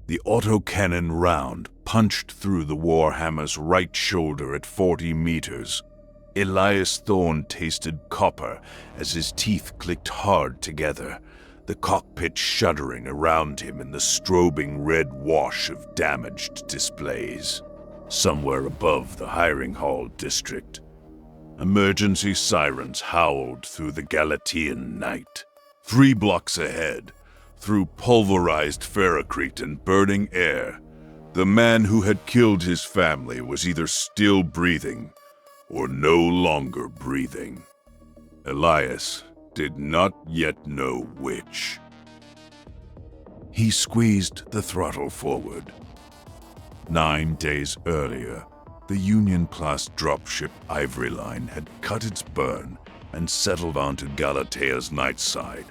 The autocannon round punched through the Warhammer's right shoulder at 40 meters. Elias Thorne tasted copper as his teeth clicked hard together, the cockpit shuddering around him in the strobing red wash of damaged displays. Somewhere above the hiring hall district, emergency sirens howled through the Galatean night. 3 blocks ahead, through pulverized ferrocrete and burning air, the man who had killed his family was either still breathing or no longer breathing. Elias did not yet know which. He squeezed the throttle forward. 9 days earlier, the Union-class dropship Ivory Line had cut its burn and settled onto Galatea's night side,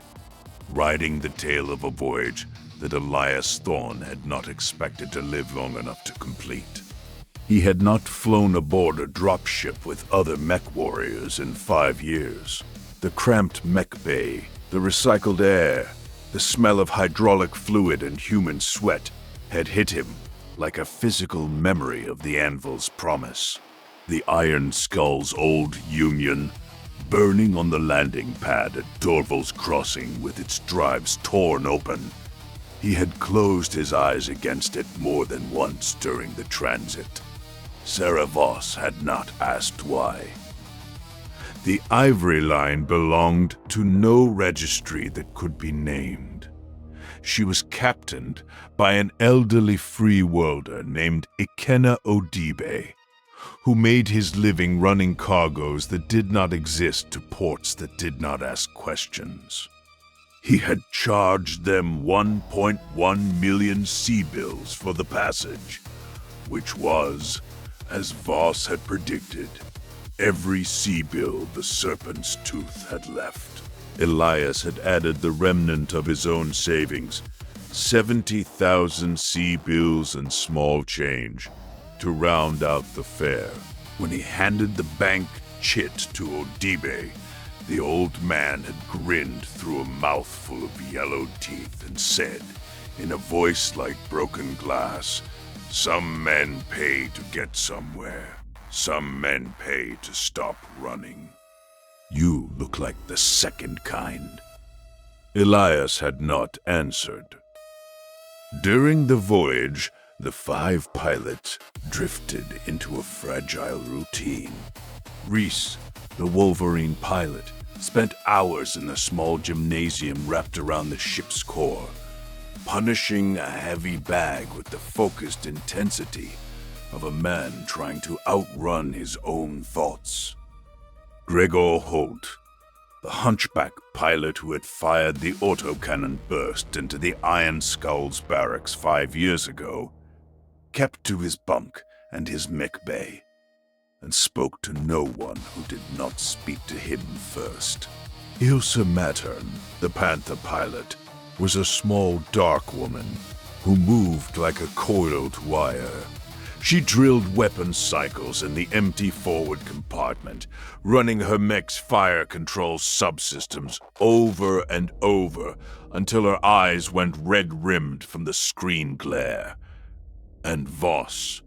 riding the tail of a voyage that Elias Thorne had not expected to live long enough to complete. He had not flown aboard a dropship with other MechWarriors in 5 years. The cramped mech bay, the recycled air, the smell of hydraulic fluid and human sweat had hit him like a physical memory of the Anvil's promise. The Iron Skull's old Union, burning on the landing pad at Dorval's Crossing with its drives torn open. He had closed his eyes against it more than once during the transit. Sarah Voss had not asked why. The Ivory Line belonged to no registry that could be named. She was captained by an elderly free-worlder named Ikenna Odibe, who made his living running cargoes that did not exist to ports that did not ask questions. He had charged them 1.1 million sea bills for the passage, which was, as Voss had predicted, every sea bill the Serpent's Tooth had left. Elias had added the remnant of his own savings, 70,000 sea bills and small change, to round out the fare. When he handed the bank chit to Odibe, the old man had grinned through a mouthful of yellow teeth and said, in a voice like broken glass, "Some men pay to get somewhere. Some men pay to stop running. You look like the second kind." Elias had not answered. During the voyage, the 5 pilots drifted into a fragile routine. Reese, the Wolverine pilot, spent hours in a small gymnasium wrapped around the ship's core, punishing a heavy bag with the focused intensity of a man trying to outrun his own thoughts. Gregor Holt, the hunchback pilot who had fired the autocannon burst into the Iron Skull's barracks 5 years ago, kept to his bunk and his mech bay, and spoke to no one who did not speak to him first. Ilsa Mattern, the Panther pilot, was a small dark woman who moved like a coiled wire. She drilled weapon cycles in the empty forward compartment, running her mech's fire control subsystems over and over until her eyes went red-rimmed from the screen glare. And Voss,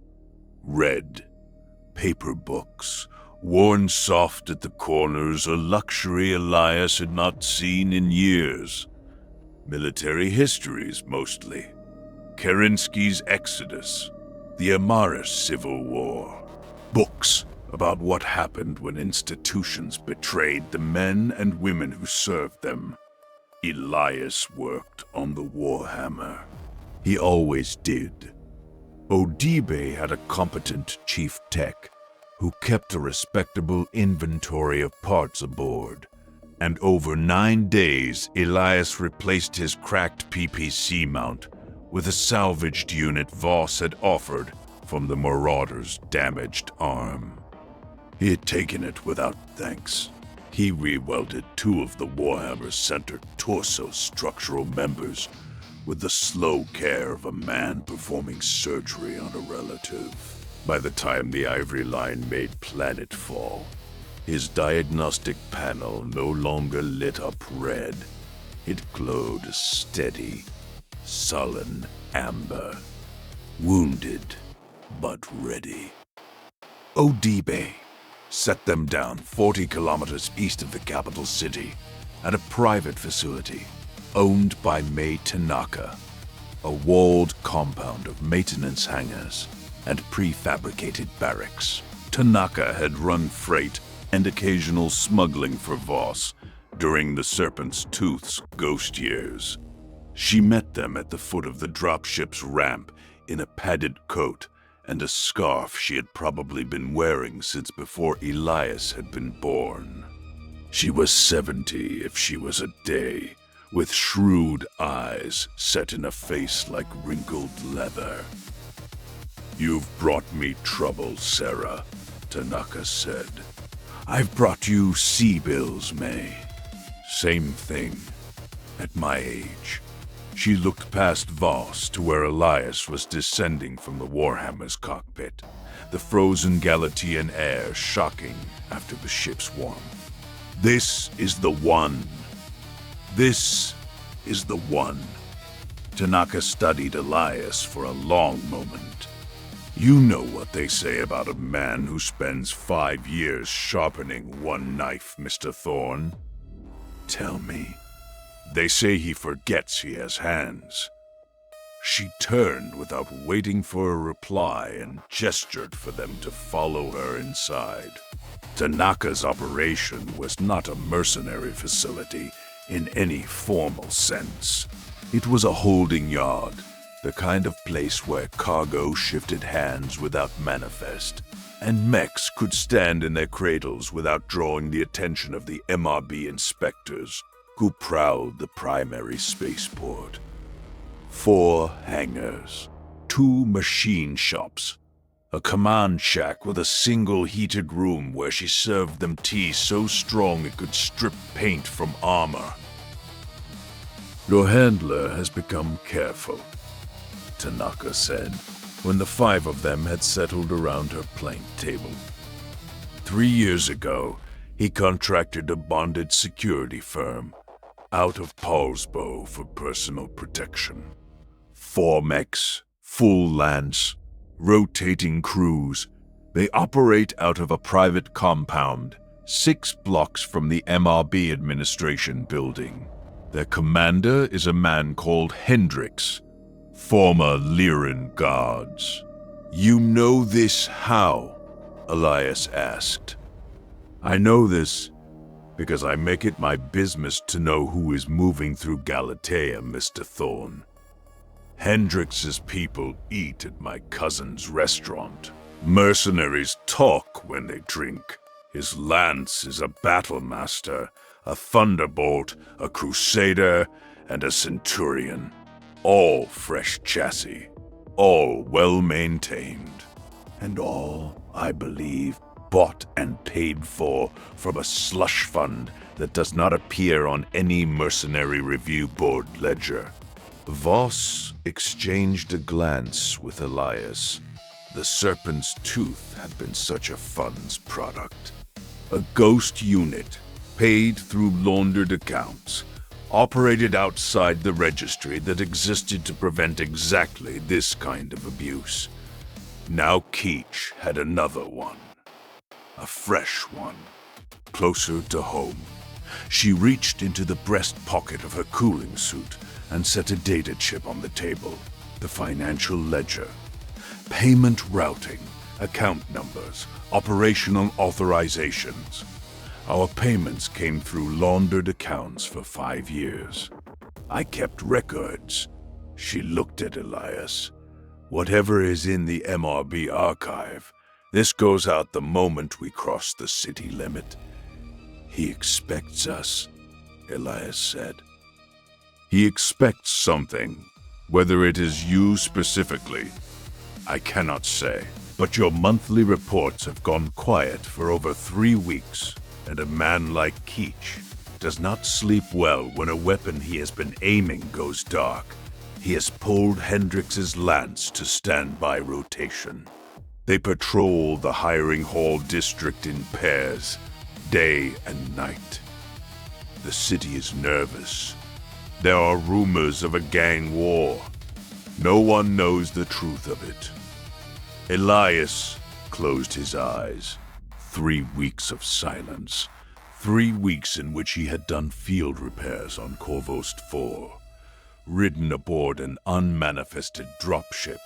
red, paper books, worn soft at the corners, a luxury Elias had not seen in years. Military histories, mostly. Kerensky's Exodus, the Amaris Civil War. Books about what happened when institutions betrayed the men and women who served them. Elias worked on the Warhammer. He always did. Odibe had a competent chief tech who kept a respectable inventory of parts aboard. And over 9 days, Elias replaced his cracked PPC mount with a salvaged unit Voss had offered from the Marauder's damaged arm. He had taken it without thanks. He re-welded 2 of the Warhammer's center torso structural members with the slow care of a man performing surgery on a relative. By the time the Ivory Line made planetfall, his diagnostic panel no longer lit up red. It glowed a steady, sullen amber, wounded but ready. Odibe set them down 40 kilometers east of the capital city at a private facility owned by Mei Tanaka, a walled compound of maintenance hangars and prefabricated barracks. Tanaka had run freight and occasional smuggling for Voss during the Serpent's Tooth's ghost years. She met them at the foot of the dropship's ramp in a padded coat and a scarf she had probably been wearing since before Elias had been born. She was 70 if she was a day, with shrewd eyes set in a face like wrinkled leather. "You've brought me trouble, Sarah," Tanaka said. "I've brought you sea bills, May. Same thing. At my age." She looked past Voss to where Elias was descending from the Warhammer's cockpit, the frozen Galatean air shocking after the ship's warmth. "This is the one. This is the one." Tanaka studied Elias for a long moment. "You know what they say about a man who spends 5 years sharpening one knife, Mr. Thorne?" "Tell me." "They say he forgets he has hands." She turned without waiting for a reply and gestured for them to follow her inside. Tanaka's operation was not a mercenary facility in any formal sense. It was a holding yard, the kind of place where cargo shifted hands without manifest, and mechs could stand in their cradles without drawing the attention of the MRB inspectors who prowled the primary spaceport. 4 hangars, 2 machine shops, a command shack with a single heated room where she served them tea so strong it could strip paint from armor. "Your handler has become careful," Tanaka said, when the 5 of them had settled around her plank table. 3 years ago, he contracted a bonded security firm out of Paulsbo for personal protection. 4 mechs, full lance, rotating crews. They operate out of a private compound 6 blocks from the MRB administration building. Their commander is a man called Hendricks, former Lyran guards. "You know this how?" Elias asked. "I know this because I make it my business to know who is moving through Galatea, Mr. Thorne. Hendrix's people eat at my cousin's restaurant. Mercenaries talk when they drink. His lance is a battle master, a thunderbolt, a crusader, and a centurion. All fresh chassis, all well-maintained, and all, I believe, bought and paid for from a slush fund that does not appear on any mercenary review board ledger." Voss exchanged a glance with Elias. The Serpent's Tooth had been such a fund's product. A ghost unit, paid through laundered accounts, operated outside the registry that existed to prevent exactly this kind of abuse. Now Keech had another one. A fresh one, closer to home. She reached into the breast pocket of her cooling suit and set a data chip on the table, the financial ledger. Payment routing, account numbers, operational authorizations. Our payments came through laundered accounts for 5 years. I kept records. She looked at Elias. Whatever is in the MRB archive, this goes out the moment we cross the city limit. He expects us, Elias said. He expects something. Whether it is you specifically, I cannot say. But your monthly reports have gone quiet for over 3 weeks, and a man like Keech does not sleep well when a weapon he has been aiming goes dark. He has pulled Hendrix's lance to standby rotation. They patrol the hiring hall district in pairs, day and night. The city is nervous. There are rumors of a gang war. No one knows the truth of it. Elias closed his eyes. 3 weeks of silence. 3 weeks in which he had done field repairs on Corvost 4, ridden aboard an unmanifested dropship,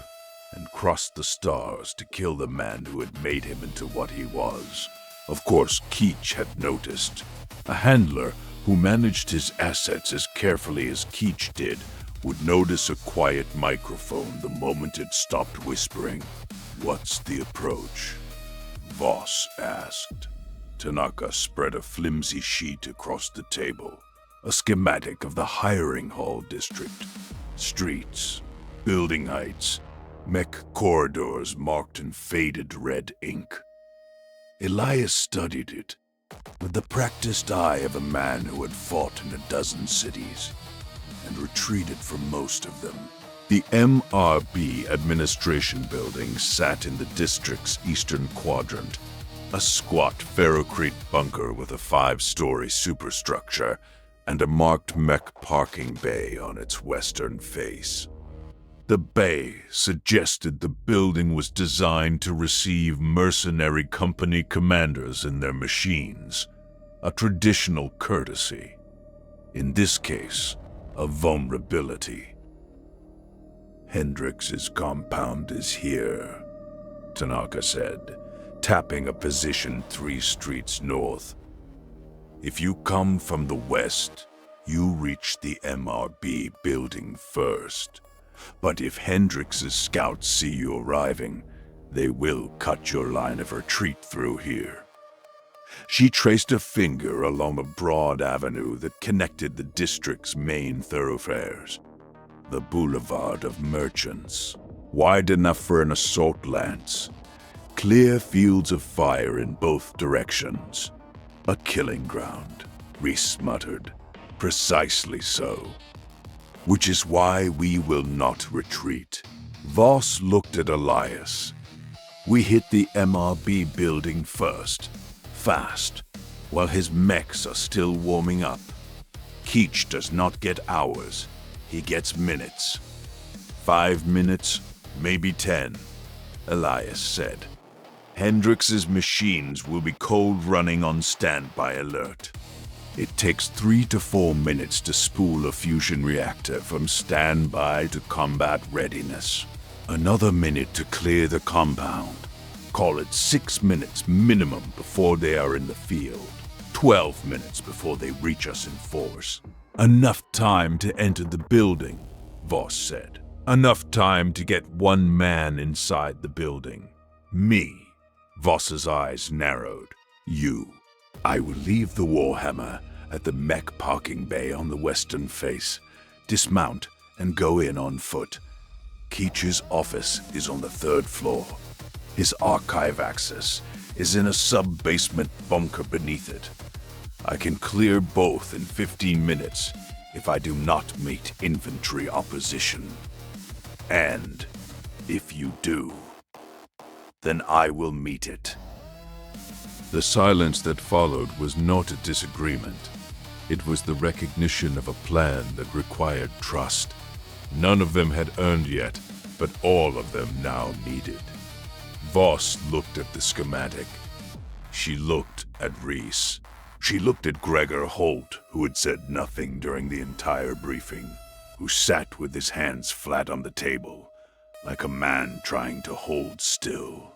and crossed the stars to kill the man who had made him into what he was. Of course, Keech had noticed. A handler who managed his assets as carefully as Keech did would notice a quiet microphone the moment it stopped whispering. "What's the approach?" Voss asked. Tanaka spread a flimsy sheet across the table. A schematic of the hiring hall district. Streets, building heights, mech corridors marked in faded red ink. Elias studied it with the practiced eye of a man who had fought in a dozen cities and retreated from most of them. The MRB administration building sat in the district's eastern quadrant, a squat ferrocrete bunker with a 5-story superstructure and a marked mech parking bay on its western face. The bay suggested the building was designed to receive mercenary company commanders in their machines, a traditional courtesy. In this case, a vulnerability. "Hendrix's compound is here," Tanaka said, tapping a position 3 streets north. "If you come from the west, you reach the MRB building first. But if Hendrix's scouts see you arriving, they will cut your line of retreat through here." She traced a finger along a broad avenue that connected the district's main thoroughfares. The Boulevard of Merchants, wide enough for an assault lance. Clear fields of fire in both directions. "A killing ground," Reese muttered. "Precisely so. Which is why we will not retreat." Voss looked at Elias. "We hit the MRB building first, fast, while his mechs are still warming up. Keech does not get hours, he gets minutes. 5 minutes, maybe 10, Elias said. Hendrix's machines will be cold running on standby alert. It takes 3 to 4 minutes to spool a fusion reactor from standby to combat readiness. Another minute to clear the compound. Call it 6 minutes minimum before they are in the field. 12 minutes before they reach us in force. Enough time to enter the building, Voss said. Enough time to get one man inside the building. Me. Voss's eyes narrowed. You. I will leave the Warhammer at the Mech parking bay on the western face, dismount, and go in on foot. Keech's office is on the 3rd floor. His archive access is in a sub-basement bunker beneath it. I can clear both in 15 minutes if I do not meet infantry opposition. And if you do, then I will meet it. The silence that followed was not a disagreement. It was the recognition of a plan that required trust. None of them had earned yet, but all of them now needed. Voss looked at the schematic. She looked at Reese. She looked at Gregor Holt, who had said nothing during the entire briefing, who sat with his hands flat on the table, like a man trying to hold still.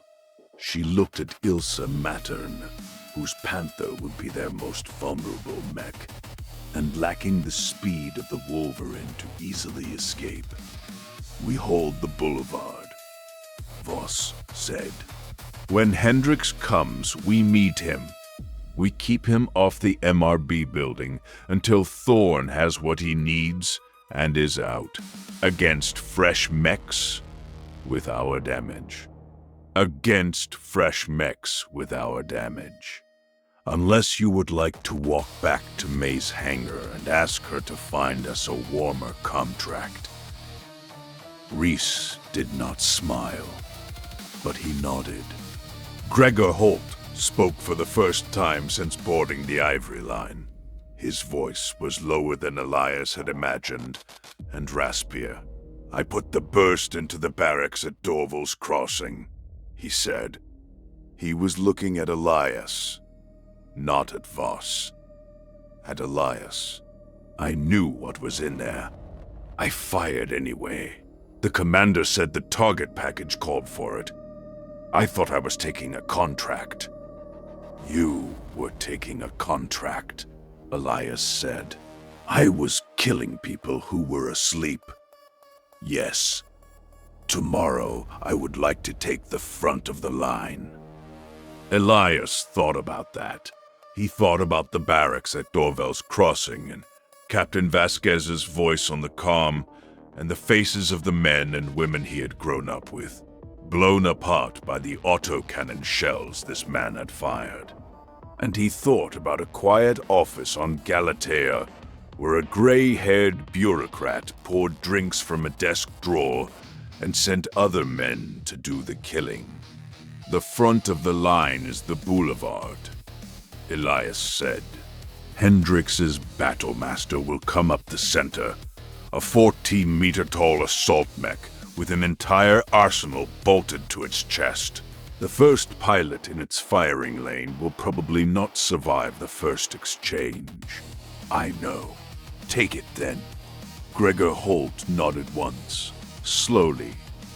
She looked at Ilsa Mattern, whose Panther would be their most vulnerable mech, and lacking the speed of the Wolverine to easily escape. We hold the boulevard, Voss said. When Hendrix comes, we meet him. We keep him off the MRB building until Thorn has what he needs and is out. Against fresh mechs with our damage. Against fresh mechs with our damage. Unless you would like to walk back to May's hangar and ask her to find us a warmer contract. Reese did not smile, but he nodded. Gregor Holt spoke for the first time since boarding the Ivory Line. His voice was lower than Elias had imagined, and raspier. I put the burst into the barracks at Dorval's Crossing, he said. He was looking at Elias, not at Voss. At Elias. I knew what was in there. I fired anyway. The commander said the target package called for it. I thought I was taking a contract. You were taking a contract, Elias said. I was killing people who were asleep. Yes. Tomorrow I would like to take the front of the line. Elias thought about that. He thought about the barracks at Dorval's Crossing and Captain Vasquez's voice on the comm and the faces of the men and women he had grown up with, blown apart by the autocannon shells this man had fired. And he thought about a quiet office on Galatea where a gray-haired bureaucrat poured drinks from a desk drawer and sent other men to do the killing. The front of the line is the boulevard, Elias said. Hendrix's battlemaster will come up the center, a 14-meter-tall assault mech with an entire arsenal bolted to its chest. The first pilot in its firing lane will probably not survive the first exchange. I know. Take it then. Gregor Holt nodded once, slowly,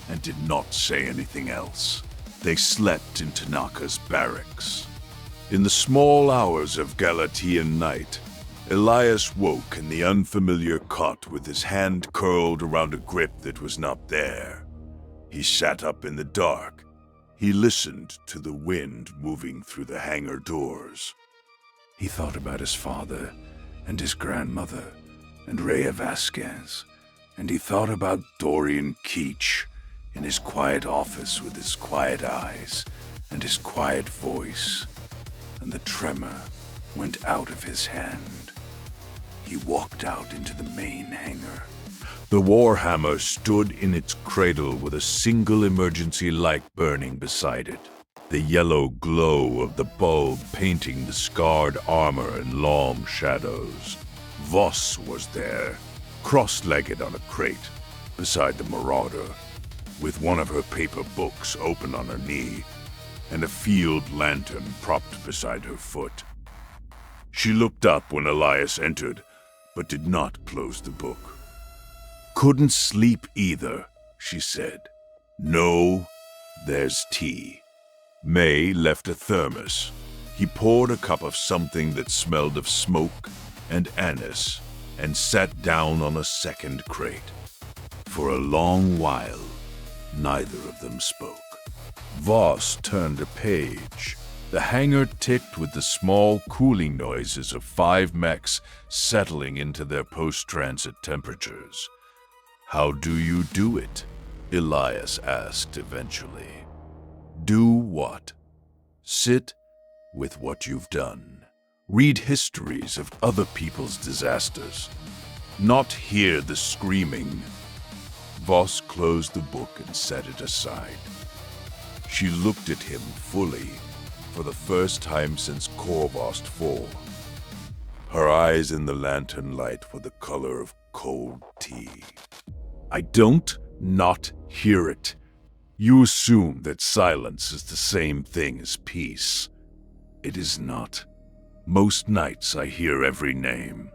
and did not say anything else. They slept in Tanaka's barracks. In the small hours of Galatean night, Elias woke in the unfamiliar cot with his hand curled around a grip that was not there. He sat up in the dark. He listened to the wind moving through the hangar doors. He thought about his father and his grandmother and Rhea Vasquez, and he thought about Dorian Keach in his quiet office with his quiet eyes and his quiet voice, and the tremor went out of his hand. He walked out into the main hangar. The Warhammer stood in its cradle with a single emergency light burning beside it, the yellow glow of the bulb painting the scarred armor in long shadows. Voss was there, cross-legged on a crate, beside the Marauder, with one of her paper books open on her knee, and a field lantern propped beside her foot. She looked up when Elias entered, but did not close the book. Couldn't sleep either, she said. No, there's tea. May left a thermos. He poured a cup of something that smelled of smoke and anise and sat down on a second crate. For a long while, neither of them spoke. Voss turned a page. The hangar ticked with the small cooling noises of 5 mechs settling into their post-transit temperatures. How do you do it? Elias asked eventually. Do what? Sit with what you've done. Read histories of other people's disasters. Not hear the screaming. Voss closed the book and set it aside. She looked at him fully, for the first time since Korvost 4. Her eyes in the lantern light were the color of cold tea. I don't not hear it. You assume that silence is the same thing as peace. It is not. Most nights I hear every name.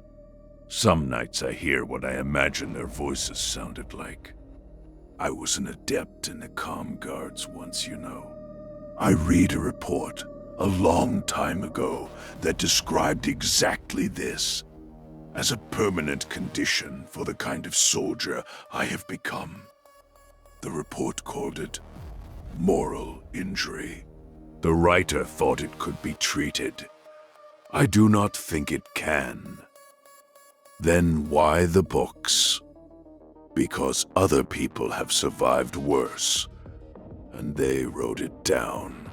Some nights I hear what I imagine their voices sounded like. I was an adept in the comm guards once, you know. I read a report a long time ago that described exactly this as a permanent condition for the kind of soldier I have become. The report called it moral injury. The writer thought it could be treated. I do not think it can. Then why the books? Because other people have survived worse, and they wrote it down.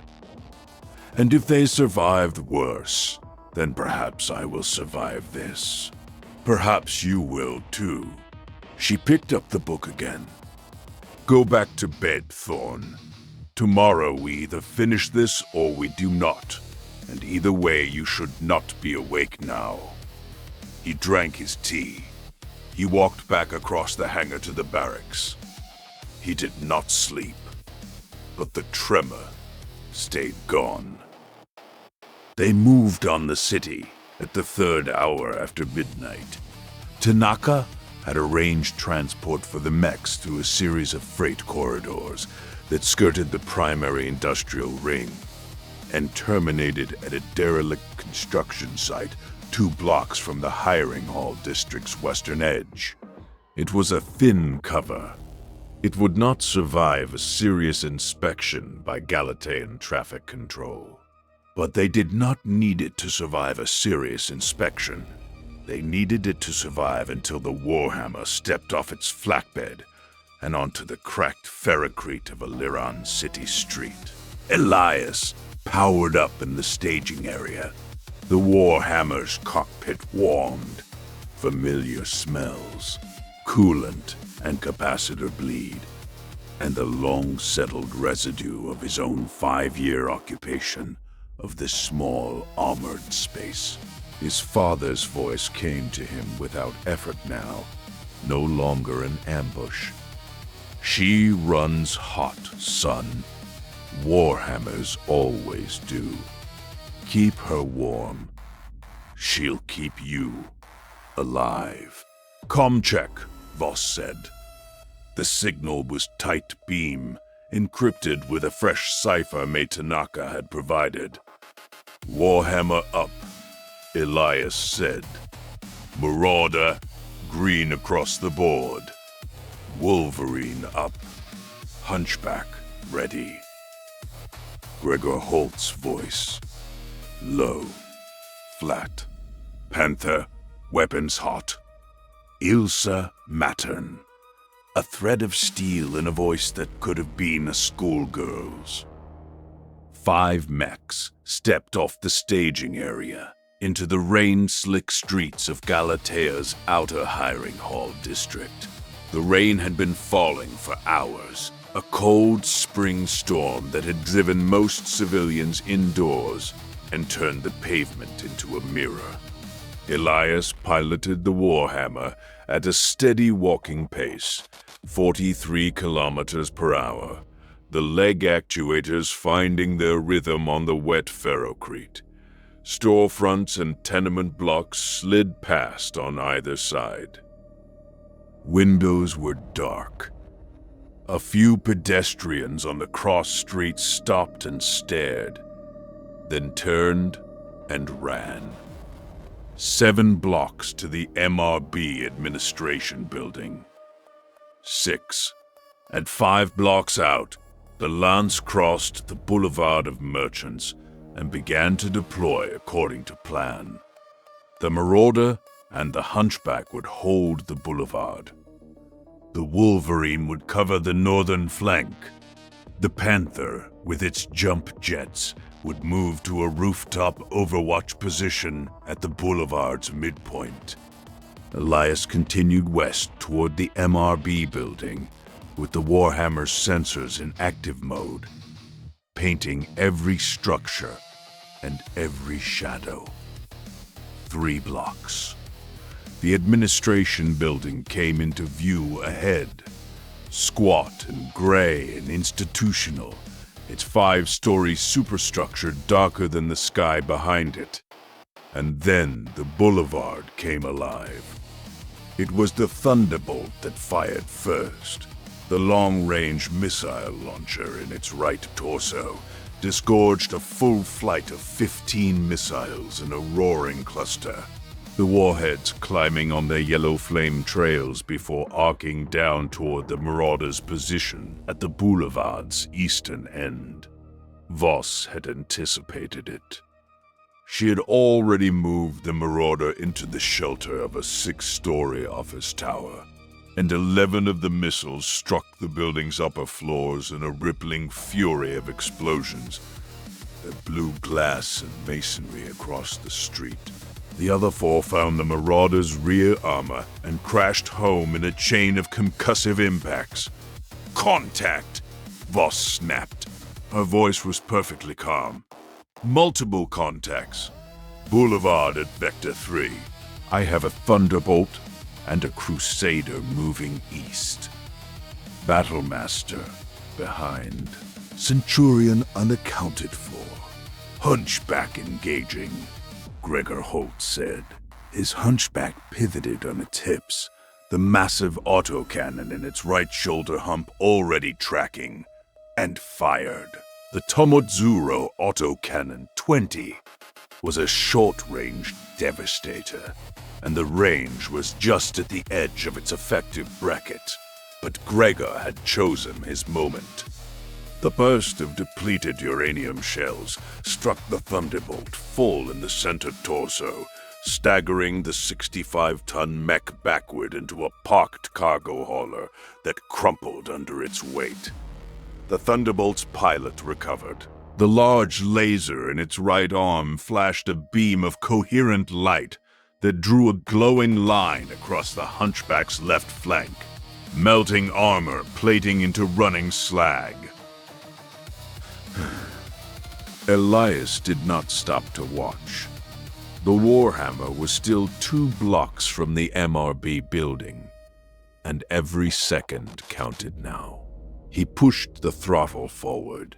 And if they survived worse, then perhaps I will survive this. Perhaps you will too. She picked up the book again. Go back to bed, Thorn. Tomorrow we either finish this or we do not, and either way you should not be awake now. He drank his tea. He walked back across the hangar to the barracks. He did not sleep, but the tremor stayed gone. They moved on the city at the 3rd hour after midnight. Tanaka had arranged transport for the mechs through a series of freight corridors that skirted the primary industrial ring and terminated at a derelict construction site 2 blocks from the hiring hall district's western edge. It was a thin cover. It would not survive a serious inspection by Galatean traffic control. But they did not need it to survive a serious inspection. They needed it to survive until the Warhammer stepped off its flatbed and onto the cracked ferrocrete of a Liran city street. Elias powered up in the staging area. The Warhammer's cockpit warmed. Familiar smells, coolant and capacitor bleed, and the long-settled residue of his own 5-year occupation of this small, armored space. His father's voice came to him without effort now, no longer an ambush. She runs hot, son. Warhammers always do. Keep her warm. She'll keep you alive. "Com check," Voss said. The signal was tight beam, encrypted with a fresh cipher Tanaka had provided. "Warhammer up," Elias said. "Marauder, green across the board. Wolverine up. Hunchback ready." Gregor Holt's voice. Low, flat. "Panther, weapons hot." Ilsa Mattern. A thread of steel in a voice that could have been a schoolgirl's. 5 mechs stepped off the staging area into the rain-slick streets of Galatea's outer hiring hall district. The rain had been falling for hours, a cold spring storm that had driven most civilians indoors and turned the pavement into a mirror. Elias piloted the Warhammer at a steady walking pace, 43 kilometers per hour, the leg actuators finding their rhythm on the wet ferrocrete. Storefronts and tenement blocks slid past on either side. Windows were dark. A few pedestrians on the cross streets stopped and stared, then turned and ran. 7 blocks to the MRB administration building. 6. At 5 blocks out, the Lance crossed the Boulevard of Merchants and began to deploy according to plan. The Marauder and the Hunchback would hold the boulevard. The Wolverine would cover the northern flank. The Panther, with its jump jets, would move to a rooftop overwatch position at the boulevard's midpoint. Elias continued west toward the MRB building, with the Warhammer's sensors in active mode, painting every structure and every shadow. 3 blocks. The administration building came into view ahead, squat and gray and institutional, its 5-story superstructure darker than the sky behind it. And then the boulevard came alive. It was the Thunderbolt that fired first. The long-range missile launcher in its right torso disgorged a full flight of 15 missiles in a roaring cluster, the warheads climbing on their yellow flame trails before arcing down toward the Marauder's position at the boulevard's eastern end. Voss had anticipated it. She had already moved the Marauder into the shelter of a 6-story office tower, and 11 of the missiles struck the building's upper floors in a rippling fury of explosions that blew glass and masonry across the street. The other 4 found the Marauder's rear armor and crashed home in a chain of concussive impacts. "Contact!" Voss snapped. Her voice was perfectly calm. "Multiple contacts. Boulevard at Vector 3. I have a Thunderbolt, and a crusader moving east. Battlemaster behind. Centurion unaccounted for. Hunchback engaging, Gregor Holt said. His hunchback pivoted on its hips, the massive autocannon in its right shoulder hump already tracking, and fired. The Tomodzuro autocannon 20 was a short-range devastator, and the range was just at the edge of its effective bracket. But Gregor had chosen his moment. The burst of depleted uranium shells struck the Thunderbolt full in the center torso, staggering the 65-ton mech backward into a parked cargo hauler that crumpled under its weight. The Thunderbolt's pilot recovered. The large laser in its right arm flashed a beam of coherent light that drew a glowing line across the Hunchback's left flank, melting armor plating into running slag. Elias did not stop to watch. The Warhammer was still 2 blocks from the MRB building, and every second counted now. He pushed the throttle forward.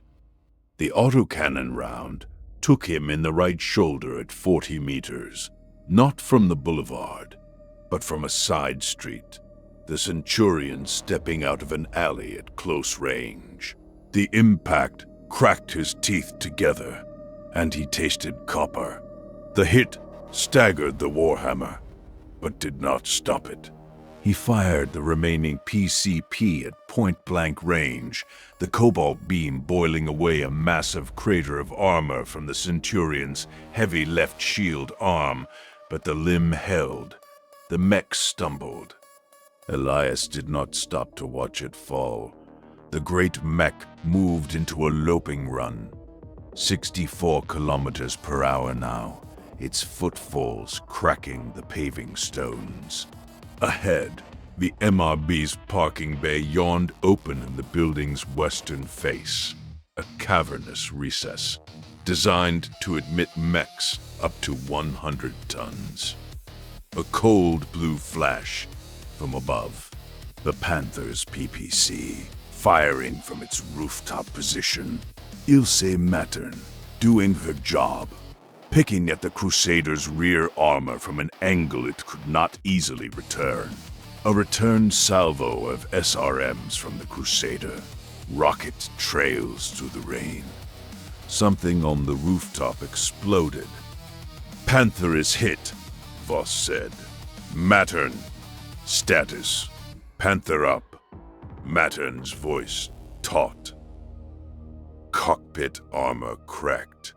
The autocannon round took him in the right shoulder at 40 meters, not from the boulevard, but from a side street, the Centurion stepping out of an alley at close range. The impact cracked his teeth together, and he tasted copper. The hit staggered the Warhammer, but did not stop it. He fired the remaining PCP at point-blank range, the cobalt beam boiling away a massive crater of armor from the Centurion's heavy left shield arm, but the limb held. The mech stumbled. Elias did not stop to watch it fall. The great mech moved into a loping run, 64 kilometers per hour now, its footfalls cracking the paving stones. Ahead, the MRB's parking bay yawned open in the building's western face, a cavernous recess designed to admit mechs up to 100 tons. A cold blue flash from above, the Panther's PPC, firing from its rooftop position. Ilse Mattern, doing her job, picking at the Crusader's rear armor from an angle it could not easily return. A return salvo of SRMs from the Crusader. Rocket trails through the rain. Something on the rooftop exploded. Panther is hit, Voss said. Mattern. Status. Panther up. Mattern's voice taut. Cockpit armor cracked.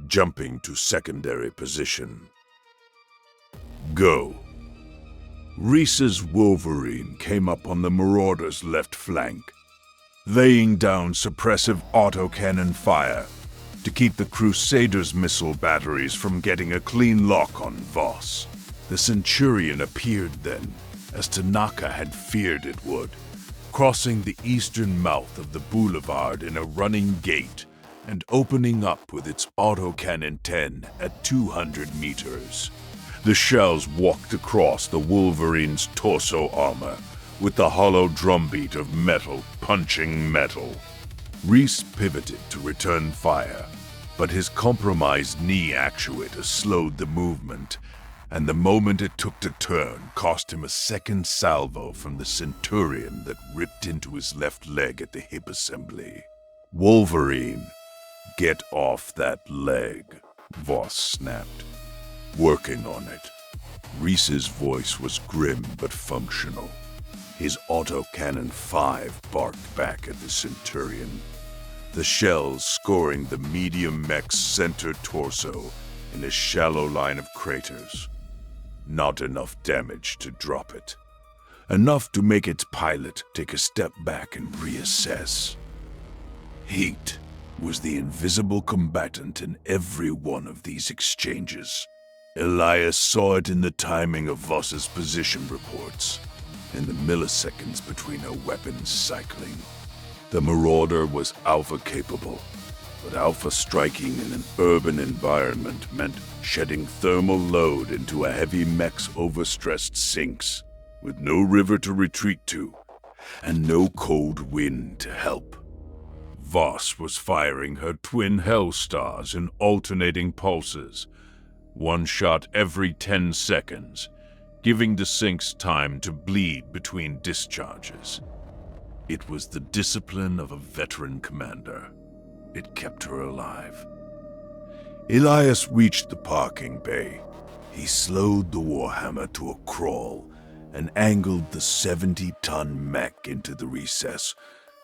Jumping to secondary position. Go. Reese's Wolverine came up on the Marauder's left flank, laying down suppressive autocannon fire to keep the Crusaders' missile batteries from getting a clean lock on Voss. The Centurion appeared then, as Tanaka had feared it would, crossing the eastern mouth of the boulevard in a running gait and opening up with its autocannon 10 at 200 meters. The shells walked across the Wolverine's torso armor with the hollow drumbeat of metal punching metal. Reese pivoted to return fire, but his compromised knee actuator slowed the movement, and the moment it took to turn cost him a second salvo from the Centurion that ripped into his left leg at the hip assembly. Wolverine, get off that leg, Voss snapped. Working on it. Reese's voice was grim but functional. His autocannon 5 barked back at the Centurion, the shells scoring the medium mech's center torso in a shallow line of craters. Not enough damage to drop it. Enough to make its pilot take a step back and reassess. Heat was the invisible combatant in every one of these exchanges. Elias saw it in the timing of Voss's position reports, in the milliseconds between her weapons cycling. The Marauder was alpha capable, but alpha striking in an urban environment meant shedding thermal load into a heavy mech's overstressed sinks, with no river to retreat to, and no cold wind to help. Voss was firing her twin Hellstars in alternating pulses, one shot every 10 seconds, giving the sinks time to bleed between discharges. It was the discipline of a veteran commander. It kept her alive. Elias reached the parking bay. He slowed the Warhammer to a crawl and angled the 70-ton mech into the recess,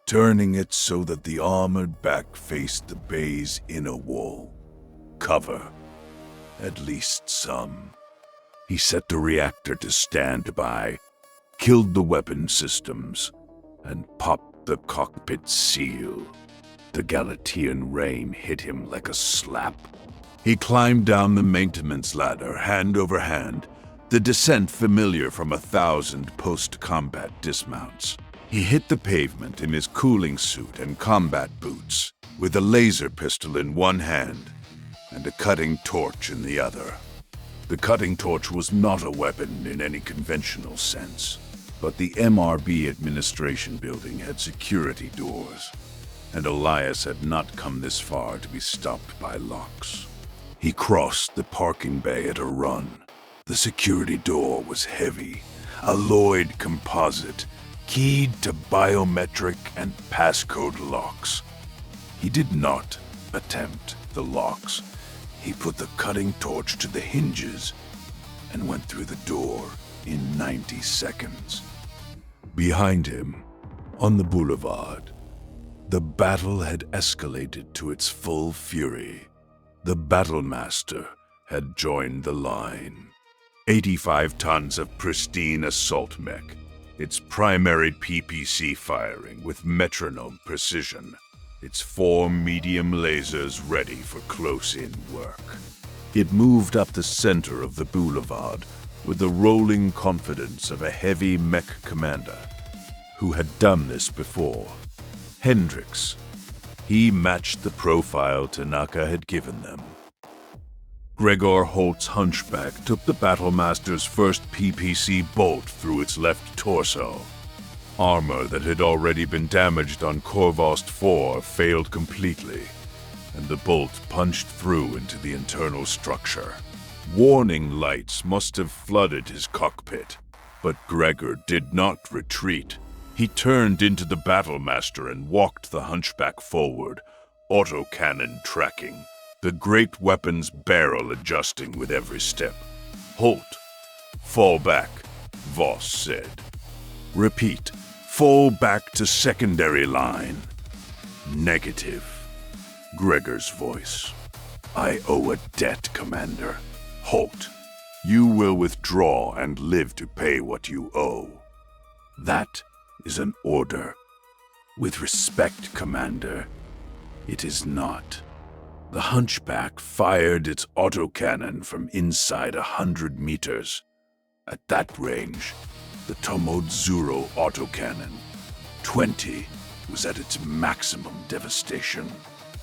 turning it so that the armored back faced the bay's inner wall. Cover. At least some. He set the reactor to standby, killed the weapon systems, and popped the cockpit seal. The Galatean rain hit him like a slap. He climbed down the maintenance ladder, hand over hand, the descent familiar from 1,000 post-combat dismounts. He hit the pavement in his cooling suit and combat boots, with a laser pistol in one hand and a cutting torch in the other. The cutting torch was not a weapon in any conventional sense, but the MRB administration building had security doors, and Elias had not come this far to be stopped by locks. He crossed the parking bay at a run. The security door was heavy, alloyed composite, keyed to biometric and passcode locks. He did not attempt the locks. He put the cutting torch to the hinges and went through the door in 90 seconds. Behind him, on the boulevard, the battle had escalated to its full fury. The Battlemaster had joined the line. 85 tons of pristine assault mech, its primary PPC firing with metronome precision, its 4 medium lasers ready for close-in work. It moved up the center of the boulevard with the rolling confidence of a heavy mech commander who had done this before. Hendricks. He matched the profile Tanaka had given them. Gregor Holt's hunchback took the Battlemaster's first PPC bolt through its left torso. Armor that had already been damaged on Korvost 4 failed completely, and the bolt punched through into the internal structure. Warning lights must have flooded his cockpit, but Gregor did not retreat. He turned into the Battlemaster and walked the hunchback forward, autocannon tracking, the great weapon's barrel adjusting with every step. "Halt! Fall back," Voss said. "Repeat, fall back to secondary line." "Negative," Gregor's voice. "I owe a debt, Commander. Halt. You will withdraw and live to pay what you owe." "That is an order." "With respect, Commander, it is not." The hunchback fired its autocannon from inside 100 meters. At that range, the Tomodzuro autocannon, 20, was at its maximum devastation.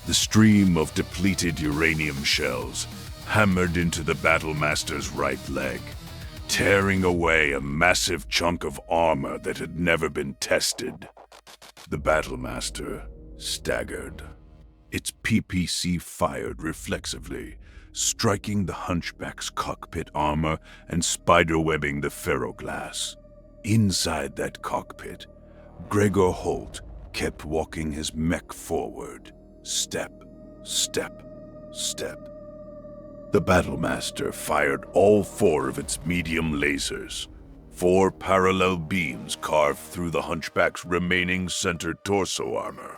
The stream of depleted uranium shells hammered into the Battlemaster's right leg, tearing away a massive chunk of armor that had never been tested. The Battlemaster staggered. Its PPC fired reflexively, striking the hunchback's cockpit armor and spiderwebbing the ferroglass. Inside that cockpit, Gregor Holt kept walking his mech forward, step, step, step. The Battlemaster fired all 4 of its medium lasers. 4 parallel beams carved through the hunchback's remaining center torso armor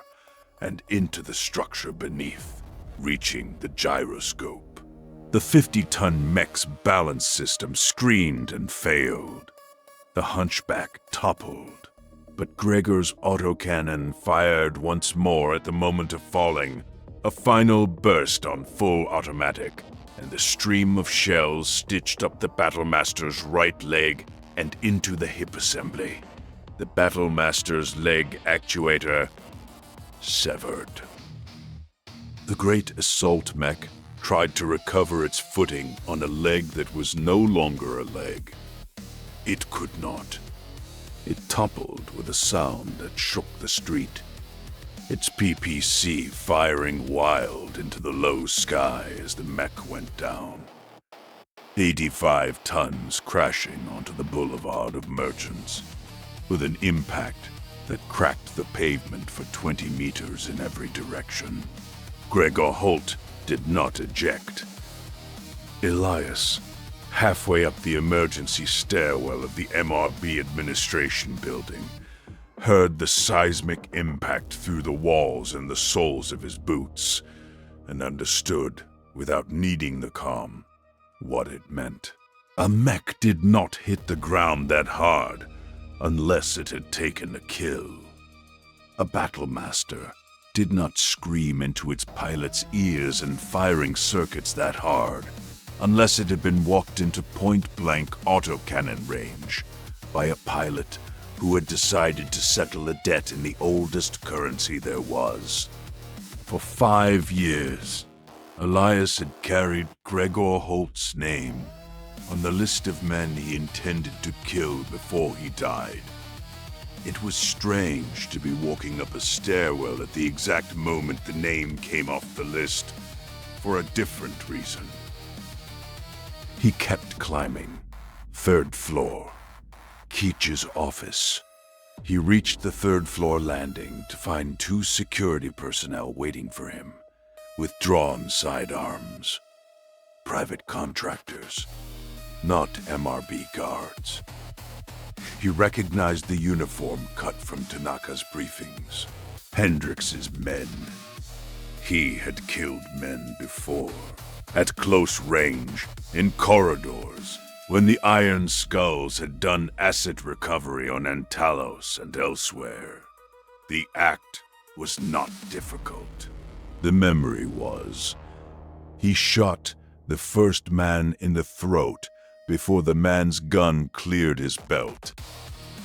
and into the structure beneath, reaching the gyroscope. The 50-ton mech's balance system screamed and failed. The hunchback toppled, but Gregor's autocannon fired once more at the moment of falling, a final burst on full automatic, and the stream of shells stitched up the Battlemaster's right leg and into the hip assembly. The Battlemaster's leg actuator severed. The The great assault mech tried to recover its footing on a leg that was no longer a leg. It could not. It toppled with a sound that shook the street, its PPC firing wild into the low sky as the mech went down. 85 tons crashing onto the boulevard of merchants, with an impact that cracked the pavement for 20 meters in every direction. Gregor Holt did not eject. Elias, halfway up the emergency stairwell of the MRB administration building, heard the seismic impact through the walls and the soles of his boots, and understood, without needing the comm, what it meant. A mech did not hit the ground that hard unless it had taken a kill. A battlemaster did not scream into its pilot's ears and firing circuits that hard unless it had been walked into point-blank autocannon range by a pilot who had decided to settle a debt in the oldest currency there was. For 5 years, Elias had carried Gregor Holt's name on the list of men he intended to kill before he died. It was strange to be walking up a stairwell at the exact moment the name came off the list, for a different reason. He kept climbing. 3rd floor. Keach's office. He reached the 3rd floor landing to find 2 security personnel waiting for him, with drawn sidearms. Private contractors, not MRB guards. He recognized the uniform cut from Tanaka's briefings. Hendrix's men. He had killed men before, at close range, in corridors, when the Iron Skulls had done asset recovery on Antalos and elsewhere. The act was not difficult. The memory was. He shot the first man in the throat before the man's gun cleared his belt.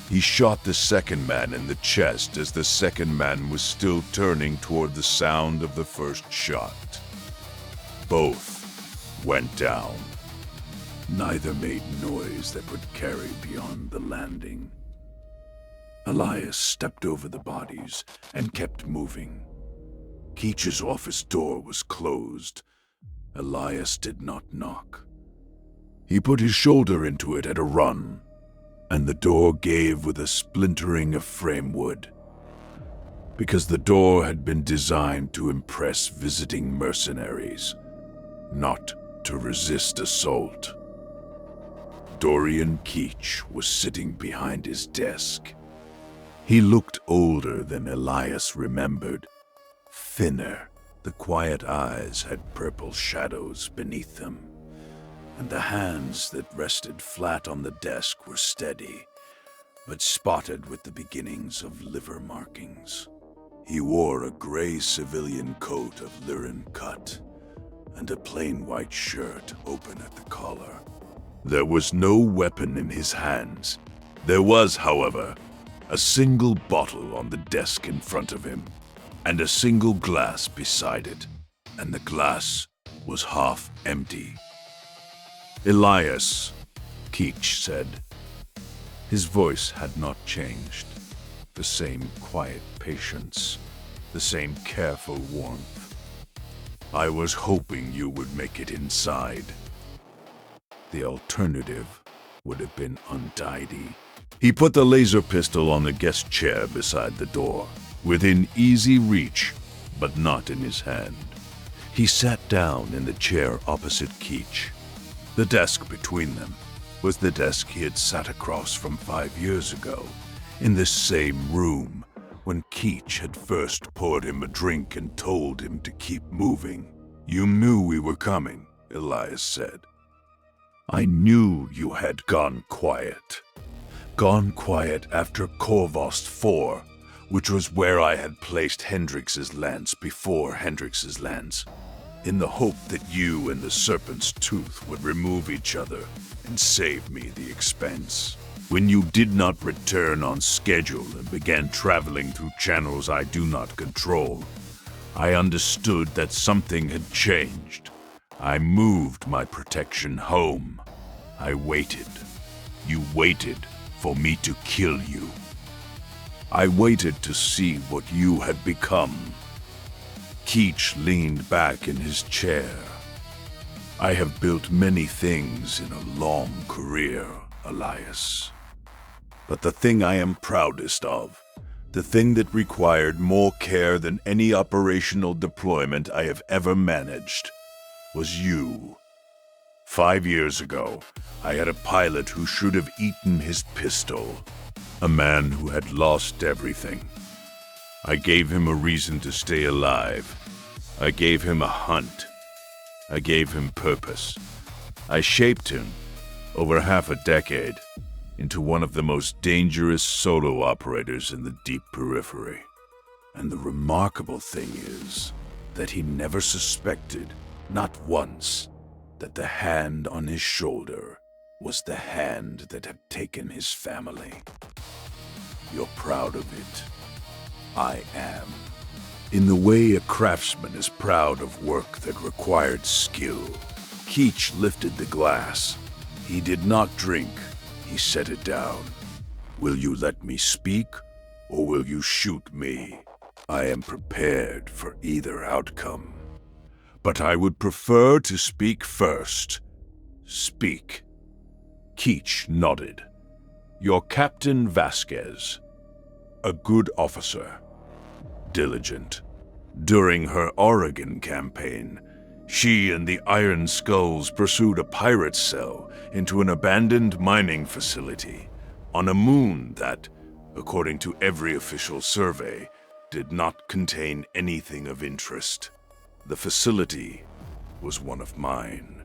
He shot the second man in the chest as the second man was still turning toward the sound of the first shot. Both went down. Neither made noise that would carry beyond the landing. Elias stepped over the bodies and kept moving. Keach's office door was closed. Elias did not knock. He put his shoulder into it at a run, and the door gave with a splintering of framewood, because the door had been designed to impress visiting mercenaries, not to resist assault. Dorian Keach was sitting behind his desk. He looked older than Elias remembered, thinner. The quiet eyes had purple shadows beneath them, and the hands that rested flat on the desk were steady, but spotted with the beginnings of liver markings. He wore a gray civilian coat of Lyran cut, and a plain white shirt open at the collar. There was no weapon in his hands. There was, however, a single bottle on the desk in front of him, and a single glass beside it, and the glass was half empty. "Elias," Keach said. His voice had not changed. The same quiet patience, the same careful warmth. "I was hoping you would make it inside." The alternative would have been untidy. He put the laser pistol on the guest chair beside the door, within easy reach, but not in his hand. He sat down in the chair opposite Keach. The desk between them was the desk he had sat across from 5 years ago, in this same room, when Keach had first poured him a drink and told him to keep moving. "You knew we were coming," Elias said. "I knew you had gone quiet. Gone quiet after Korvost 4, which was where I had placed Hendrix's lance before Hendrix's lance, in the hope that you and the Serpent's Tooth would remove each other and save me the expense. When you did not return on schedule and began traveling through channels I do not control, I understood that something had changed. I moved my protection home. I waited. You waited for me to kill you. I waited to see what you had become. Keech leaned back in his chair. I have built many things in a long career, Elias. But the thing I am proudest of, the thing that required more care than any operational deployment I have ever managed, was you. 5 years ago, I had a pilot who should have eaten his pistol, a man who had lost everything. I gave him a reason to stay alive. I gave him a hunt. I gave him purpose. I shaped him, over half a decade, into one of the most dangerous solo operators in the deep periphery. And the remarkable thing is that he never suspected, not once, that the hand on his shoulder was the hand that had taken his family. You're proud of it. I am. In the way a craftsman is proud of work that required skill. Keech lifted the glass. He did not drink. He set it down. Will you let me speak, or will you shoot me? I am prepared for either outcome. But I would prefer to speak first. Speak. Keech nodded. Your Captain Vasquez. A good officer. Diligent. During her Oregon campaign, she and the Iron Skulls pursued a pirate cell into an abandoned mining facility on a moon that, according to every official survey, did not contain anything of interest. The facility was one of mine.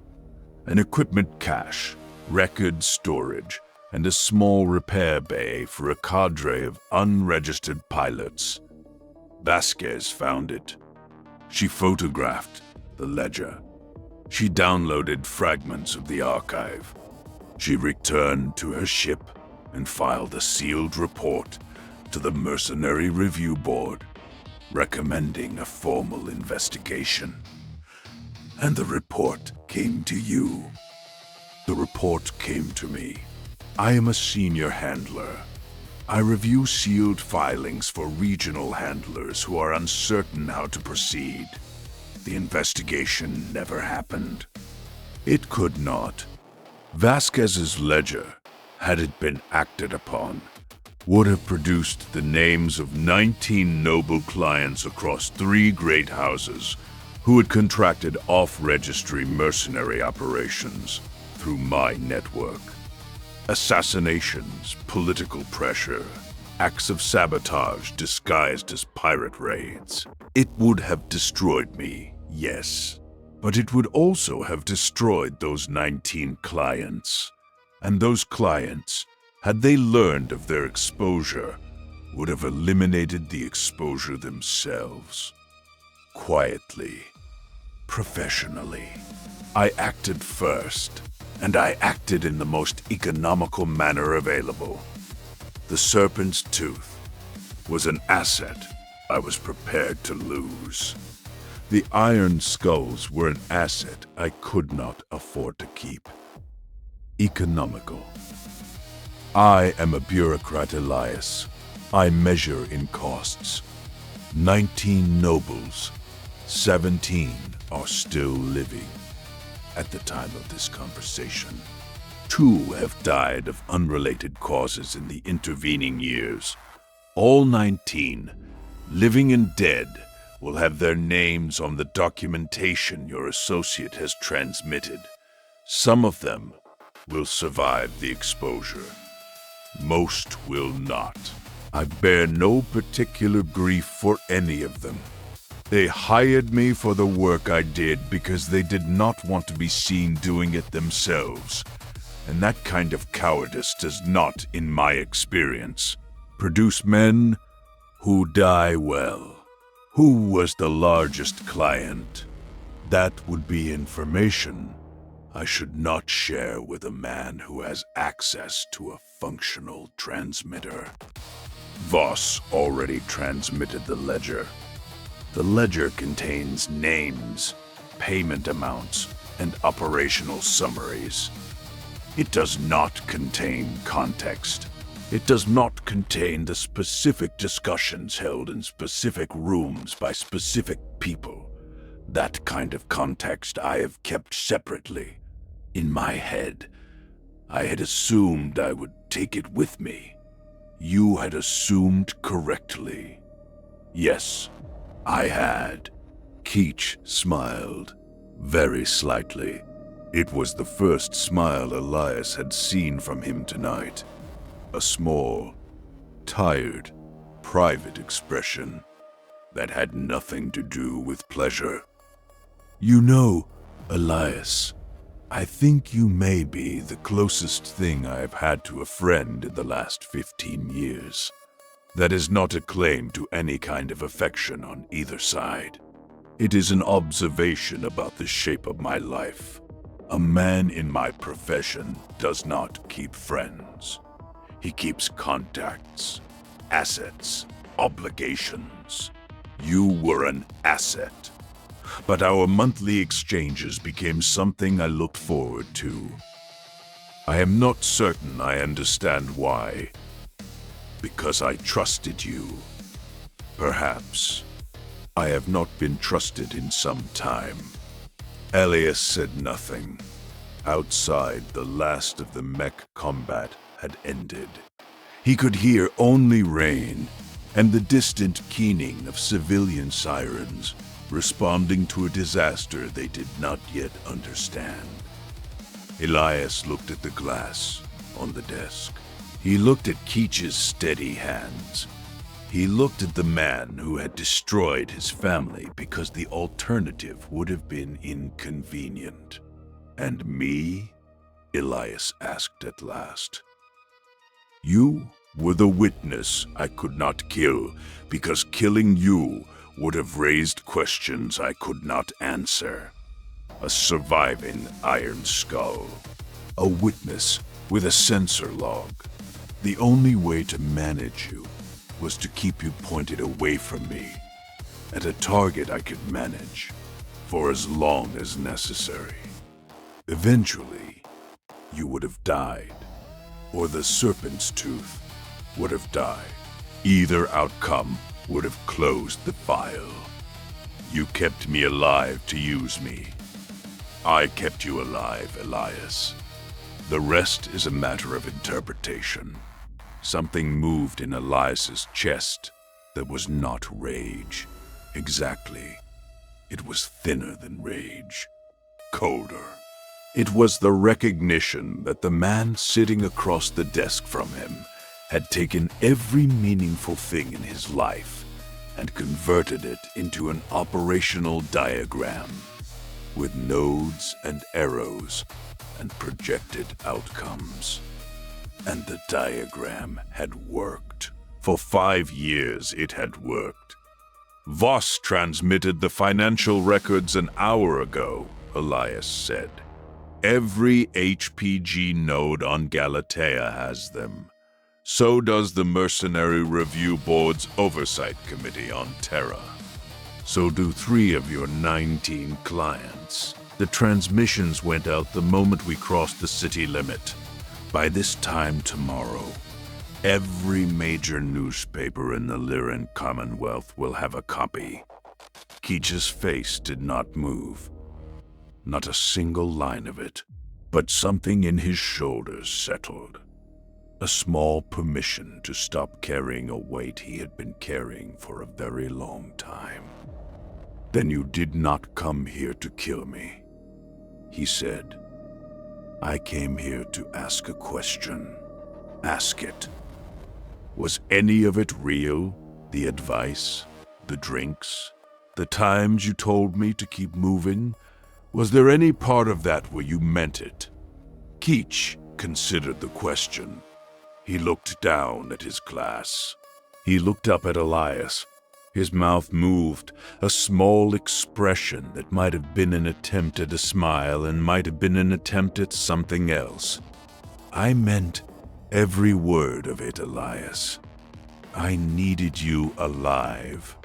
An equipment cache, record storage, and a small repair bay for a cadre of unregistered pilots. Vasquez found it. She photographed the ledger. She downloaded fragments of the archive. She returned to her ship and filed a sealed report to the Mercenary Review Board, recommending a formal investigation. And the report came to you. The report came to me. I am a senior handler. I review sealed filings for regional handlers who are uncertain how to proceed. The investigation never happened. It could not. Vasquez's ledger, had it been acted upon, would have produced the names of 19 noble clients across 3 great houses who had contracted off-registry mercenary operations through my network. Assassinations, political pressure, acts of sabotage disguised as pirate raids. It would have destroyed me, yes, but it would also have destroyed those 19 clients. And those clients, had they learned of their exposure, would have eliminated the exposure themselves. Quietly, professionally, I acted first, and I acted in the most economical manner available. The Serpent's Tooth was an asset I was prepared to lose. The Iron Skulls were an asset I could not afford to keep. Economical. I am a bureaucrat, Elias. I measure in costs. 19 nobles, 17 are still living at the time of this conversation. 2 have died of unrelated causes in the intervening years. All 19, living and dead, will have their names on the documentation your associate has transmitted. Some of them will survive the exposure. Most will not. I bear no particular grief for any of them. They hired me for the work I did because they did not want to be seen doing it themselves. And that kind of cowardice does not, in my experience, produce men who die well. Who was the largest client? That would be information I should not share with a man who has access to a functional transmitter. Voss already transmitted the ledger. The ledger contains names, payment amounts, and operational summaries. It does not contain context. It does not contain the specific discussions held in specific rooms by specific people. That kind of context I have kept separately. In my head, I had assumed I would take it with me. You had assumed correctly. Yes, I had. Keech smiled, very slightly. It was the first smile Elias had seen from him tonight. A small, tired, private expression that had nothing to do with pleasure. You know, Elias, I think you may be the closest thing I have had to a friend in the last 15 years. That is not a claim to any kind of affection on either side. It is an observation about the shape of my life. A man in my profession does not keep friends. He keeps contacts, assets, obligations. You were an asset. But our monthly exchanges became something I looked forward to. I am not certain I understand why. Because I trusted you. Perhaps I have not been trusted in some time. Elias said nothing. Outside, the last of the mech combat had ended. He could hear only rain and the distant keening of civilian sirens responding to a disaster they did not yet understand. Elias looked at the glass on the desk. He looked at Keech's steady hands. He looked at the man who had destroyed his family because the alternative would have been inconvenient. And me? Elias asked at last. You were the witness I could not kill because killing you would have raised questions I could not answer. A surviving iron skull. A witness with a sensor log. The only way to manage you was to keep you pointed away from me, at a target I could manage for as long as necessary. Eventually, you would have died, or the serpent's tooth would have died. Either outcome would have closed the file. You kept me alive to use me. I kept you alive, Elias. The rest is a matter of interpretation. Something moved in Elias's chest that was not rage. Exactly. It was thinner than rage. Colder. It was the recognition that the man sitting across the desk from him had taken every meaningful thing in his life and converted it into an operational diagram with nodes and arrows and projected outcomes. And the diagram had worked. For 5 years it had worked. Voss transmitted the financial records an hour ago, Elias said. Every HPG node on Galatea has them. So does the Mercenary Review Board's Oversight Committee on Terra. So do 3 of your 19 clients. The transmissions went out the moment we crossed the city limit. By this time tomorrow, every major newspaper in the Lyran Commonwealth will have a copy. Keech's face did not move. Not a single line of it, but something in his shoulders settled. A small permission to stop carrying a weight he had been carrying for a very long time. Then you did not come here to kill me, he said. I came here to ask a question. Ask it. Was any of it real? The advice? The drinks? The times you told me to keep moving? Was there any part of that where you meant it? Keech considered the question. He looked down at his glass. He looked up at Elias. His mouth moved, a small expression that might have been an attempt at a smile and might have been an attempt at something else. I meant every word of it, Elias. I needed you alive.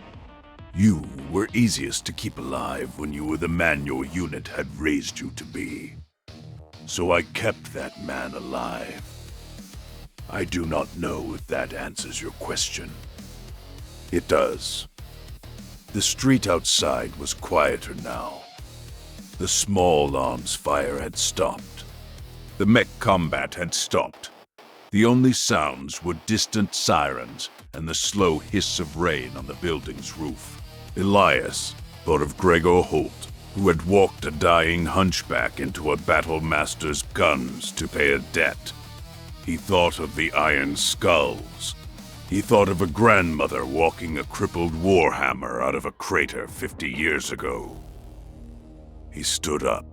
You were easiest to keep alive when you were the man your unit had raised you to be. So I kept that man alive. I do not know if that answers your question. It does. The street outside was quieter now. The small arms fire had stopped. The mech combat had stopped. The only sounds were distant sirens and the slow hiss of rain on the building's roof. Elias thought of Gregor Holt, who had walked a dying hunchback into a battle master's guns to pay a debt. He thought of the iron skulls. He thought of a grandmother walking a crippled Warhammer out of a crater 50 years ago. He stood up.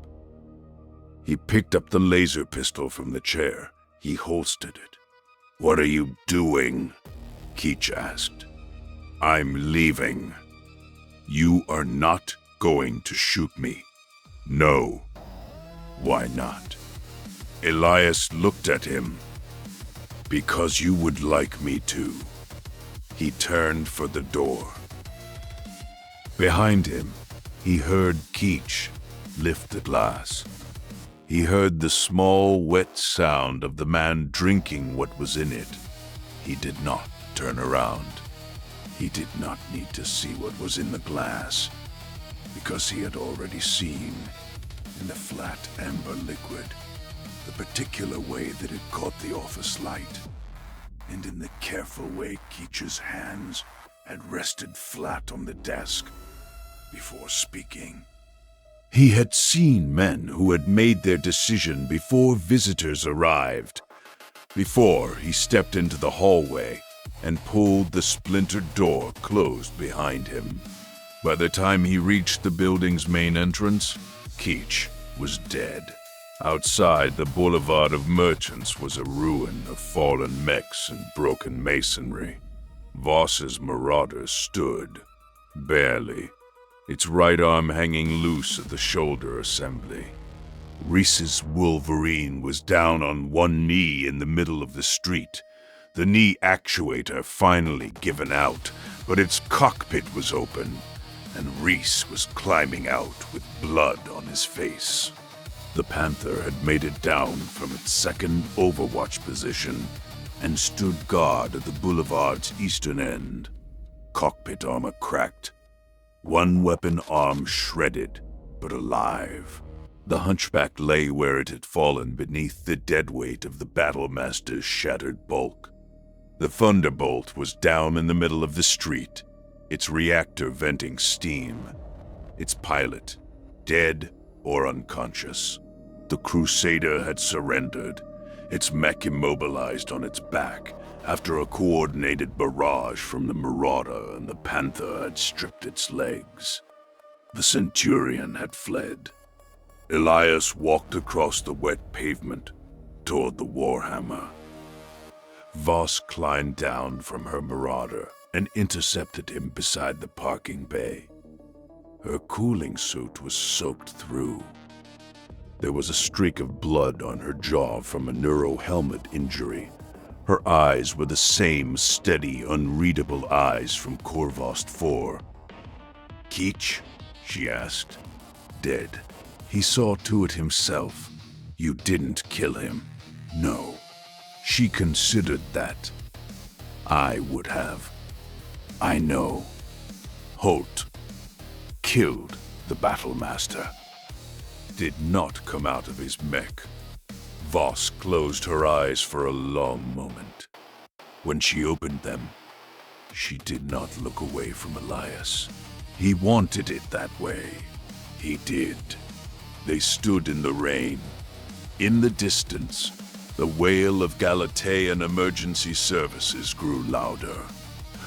He picked up the laser pistol from the chair. He holstered it. "What are you doing?" Keach asked. "I'm leaving." "You are not going to shoot me." "No." "Why not?" Elias looked at him. "Because you would like me to." He turned for the door. Behind him, he heard Keach lift the glass. He heard the small, wet sound of the man drinking what was in it. He did not turn around. He did not need to see what was in the glass, because he had already seen, in the flat amber liquid, the particular way that it caught the office light, and in the careful way Keach's hands had rested flat on the desk before speaking. He had seen men who had made their decision before visitors arrived, before he stepped into the hallway and pulled the splintered door closed behind him. By the time he reached the building's main entrance, Keach was dead. Outside, the boulevard of merchants was a ruin of fallen mechs and broken masonry. Voss's Marauder stood, barely, its right arm hanging loose at the shoulder assembly. Reese's Wolverine was down on one knee in the middle of the street, the knee actuator finally given out, but its cockpit was open, and Reese was climbing out with blood on his face. The Panther had made it down from its second overwatch position and stood guard at the boulevard's eastern end. Cockpit armor cracked, one weapon arm shredded, but alive. The hunchback lay where it had fallen beneath the dead weight of the battlemaster's shattered bulk. The Thunderbolt was down in the middle of the street, its reactor venting steam, its pilot dead or unconscious. The Crusader had surrendered, its mech immobilized on its back after a coordinated barrage from the Marauder and the Panther had stripped its legs. The Centurion had fled. Elias walked across the wet pavement toward the Warhammer. Voss climbed down from her Marauder and intercepted him beside the parking bay. Her cooling suit was soaked through. There was a streak of blood on her jaw from a neurohelmet injury. Her eyes were the same steady, unreadable eyes from Corvost 4. "Keach?" she asked. "Dead." He saw to it himself. "You didn't kill him." "No." She considered that. "I would have." "I know." Holt killed the Battlemaster. Did not come out of his mech. Voss closed her eyes for a long moment. When she opened them, she did not look away from Elias. He wanted it that way. He did. They stood in the rain. In the distance, the wail of Galatean emergency services grew louder.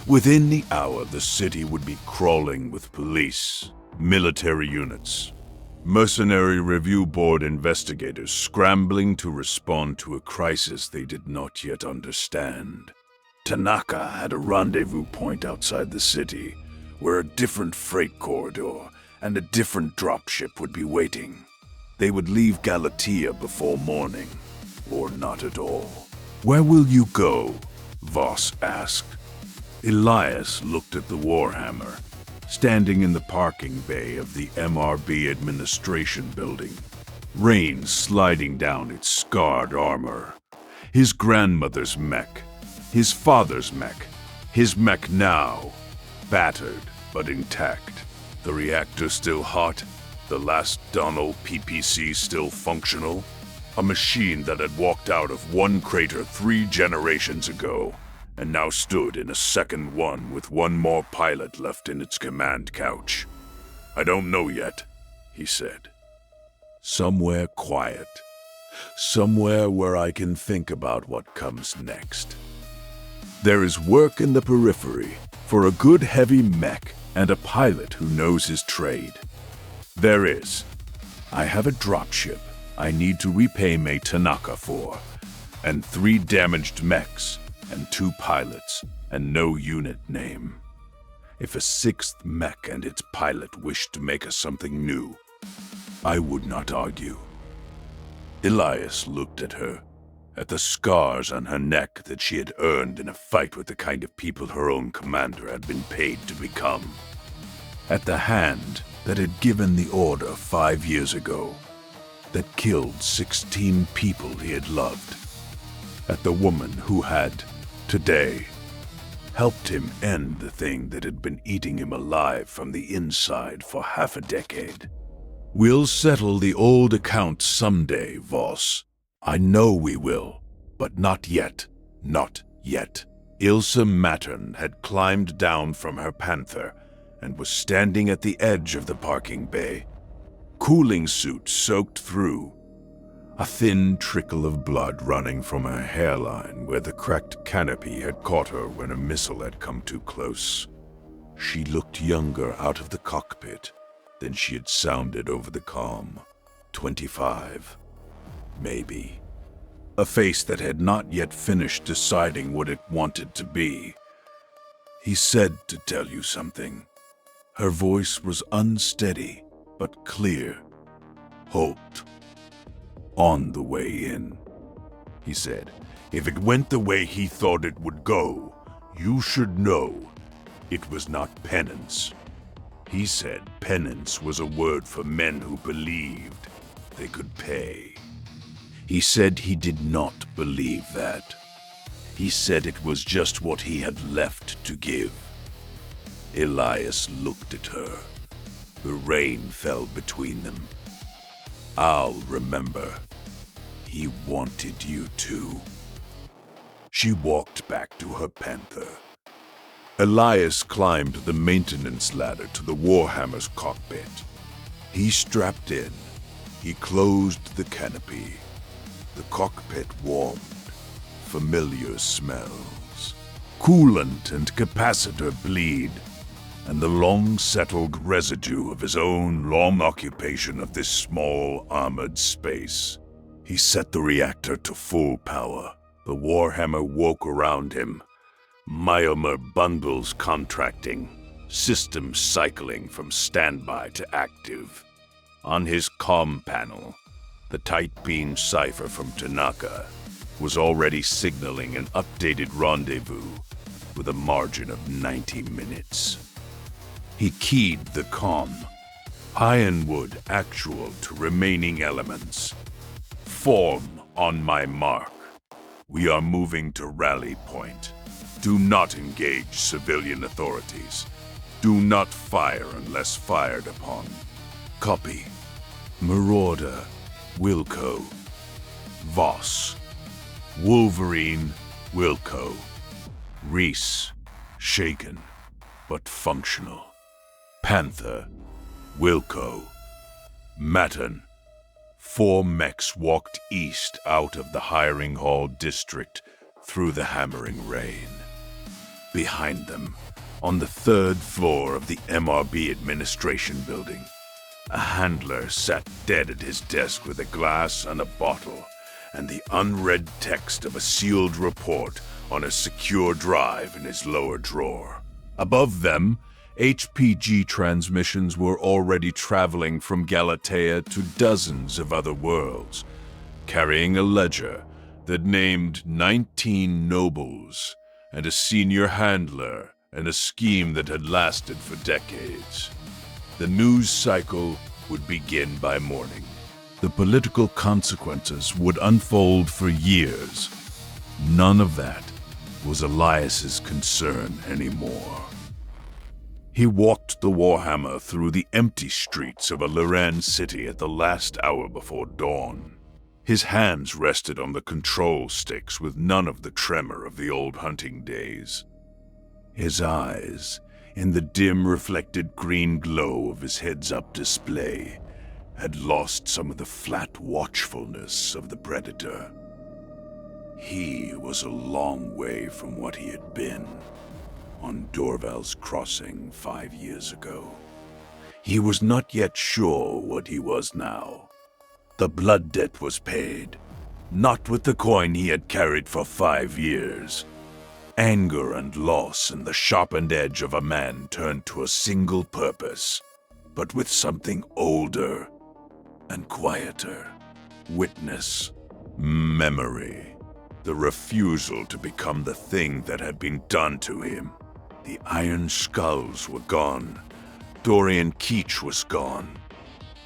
Within the hour, the city would be crawling with police, military units, Mercenary Review Board investigators scrambling to respond to a crisis they did not yet understand. Tanaka had a rendezvous point outside the city, where a different freight corridor and a different dropship would be waiting. They would leave Galatea before morning, or not at all. "Where will you go?" Voss asked. Elias looked at the Warhammer. standing in the parking bay of the MRB administration building, rain sliding down its scarred armor. His grandmother's mech, his father's mech, his mech now, battered but intact. The reactor still hot, the last Donald PPC still functional. A machine that had walked out of one crater 3 generations ago, and now stood in a second one with one more pilot left in its command couch. "I don't know yet," he said. "Somewhere quiet. Somewhere where I can think about what comes next. There is work in the periphery for a good heavy mech and a pilot who knows his trade. There is. I have a dropship I need to repay May Tanaka for, and 3 damaged mechs, and 2 pilots, and no unit name. If a 6th mech and its pilot wished to make us something new, I would not argue." Elias looked at her, at the scars on her neck that she had earned in a fight with the kind of people her own commander had been paid to become, at the hand that had given the order 5 years ago, that killed 16 people he had loved, at the woman who had, today, helped him end the thing that had been eating him alive from the inside for half a decade. "We'll settle the old accounts someday, Voss. I know we will, but not yet, not yet." Ilse Mattern had climbed down from her panther and was standing at the edge of the parking bay, cooling suit soaked through, a thin trickle of blood running from her hairline where the cracked canopy had caught her when a missile had come too close. She looked younger out of the cockpit than she had sounded over the comm. 25, maybe. A face that had not yet finished deciding what it wanted to be. "He said to tell you something." Her voice was unsteady but clear. "Halt. On the way in," he said. "If it went the way he thought it would go, you should know it was not penance." He said penance was a word for men who believed they could pay. He said he did not believe that. He said it was just what he had left to give. Elias looked at her. The rain fell between them. "I'll remember. He wanted you to." She walked back to her panther. Elias climbed the maintenance ladder to the Warhammer's cockpit. He strapped in. He closed the canopy. The cockpit warmed. Familiar smells. Coolant and capacitor bleed, and the long-settled residue of his own long occupation of this small, armored space. He set the reactor to full power. The Warhammer woke around him. Myomer bundles contracting, systems cycling from standby to active. On his comm panel, the tight beam cipher from Tanaka was already signaling an updated rendezvous with a margin of 90 minutes. He keyed the comm. Ironwood actual to remaining elements. Form on my mark. We are moving to rally point. Do not engage civilian authorities. Do not fire unless fired upon. Copy. Marauder, Wilco. Voss. Wolverine, Wilco. Reese, shaken, but functional. Panther, Wilco. Matten. 4 mechs walked east out of the hiring hall district through the hammering rain. Behind them, on the 3rd floor of the MRB administration building, a handler sat dead at his desk with a glass and a bottle, and the unread text of a sealed report on a secure drive in his lower drawer. Above them, HPG transmissions were already traveling from Galatea to dozens of other worlds, carrying a ledger that named 19 nobles and a senior handler and a scheme that had lasted for decades. The news cycle would begin by morning. The political consequences would unfold for years. None of that was Elias's concern anymore. He walked the Warhammer through the empty streets of a Loran city at the last hour before dawn. His hands rested on the control sticks with none of the tremor of the old hunting days. His eyes, in the dim reflected green glow of his heads-up display, had lost some of the flat watchfulness of the predator. He was a long way from what he had been on Dorval's crossing 5 years ago. He was not yet sure what he was now. The blood debt was paid, not with the coin he had carried for 5 years. Anger and loss and the sharpened edge of a man turned to a single purpose, but with something older and quieter. Witness, memory, the refusal to become the thing that had been done to him. The Iron Skulls were gone. Dorian Keech was gone.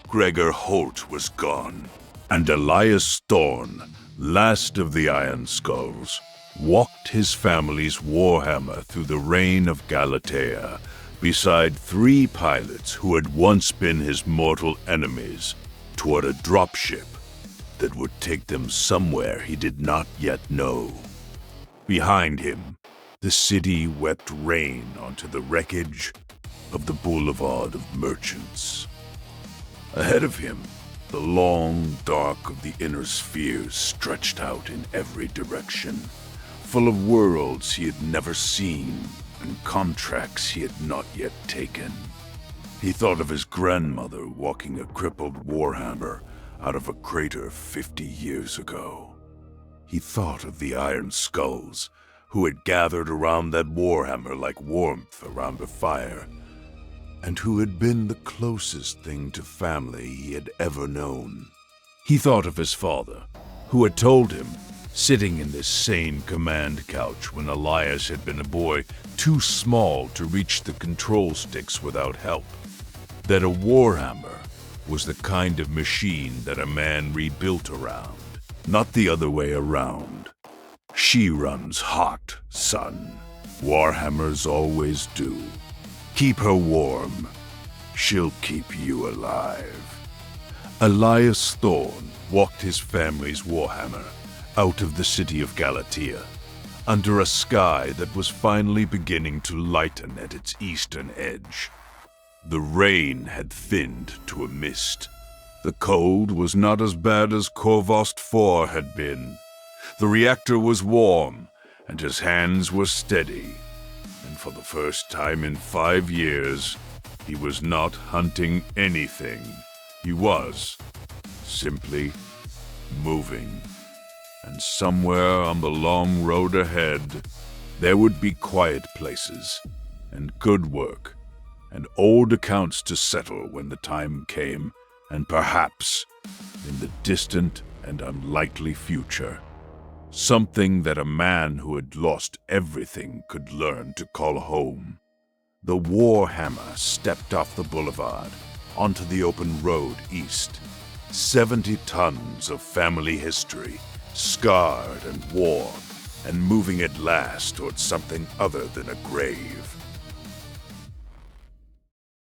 Gregor Holt was gone. And Elias Thorne, last of the Iron Skulls, walked his family's Warhammer through the rain of Galatea, beside 3 pilots who had once been his mortal enemies, toward a dropship that would take them somewhere he did not yet know. Behind him, the city wept rain onto the wreckage of the Boulevard of Merchants. Ahead of him, the long dark of the inner spheres stretched out in every direction, full of worlds he had never seen and contracts he had not yet taken. He thought of his grandmother walking a crippled Warhammer out of a crater 50 years ago. He thought of the Iron Skulls, who had gathered around that Warhammer like warmth around a fire, and who had been the closest thing to family he had ever known. He thought of his father, who had told him, sitting in this sane command couch when Elias had been a boy too small to reach the control sticks without help, that a Warhammer was the kind of machine that a man rebuilt around, not the other way around. She runs hot, son. Warhammers always do. Keep her warm. She'll keep you alive. Elias Thorne walked his family's Warhammer out of the city of Galatea, under a sky that was finally beginning to lighten at its eastern edge. The rain had thinned to a mist. The cold was not as bad as Korvost 4 had been. The reactor was warm, and his hands were steady. And for the first time in 5 years, he was not hunting anything. He was simply moving. And somewhere on the long road ahead, there would be quiet places, and good work, and old accounts to settle when the time came, and perhaps, in the distant and unlikely future, something that a man who had lost everything could learn to call home. The Warhammer stepped off the boulevard, onto the open road east. 70 tons of family history, scarred and worn, and moving at last towards something other than a grave.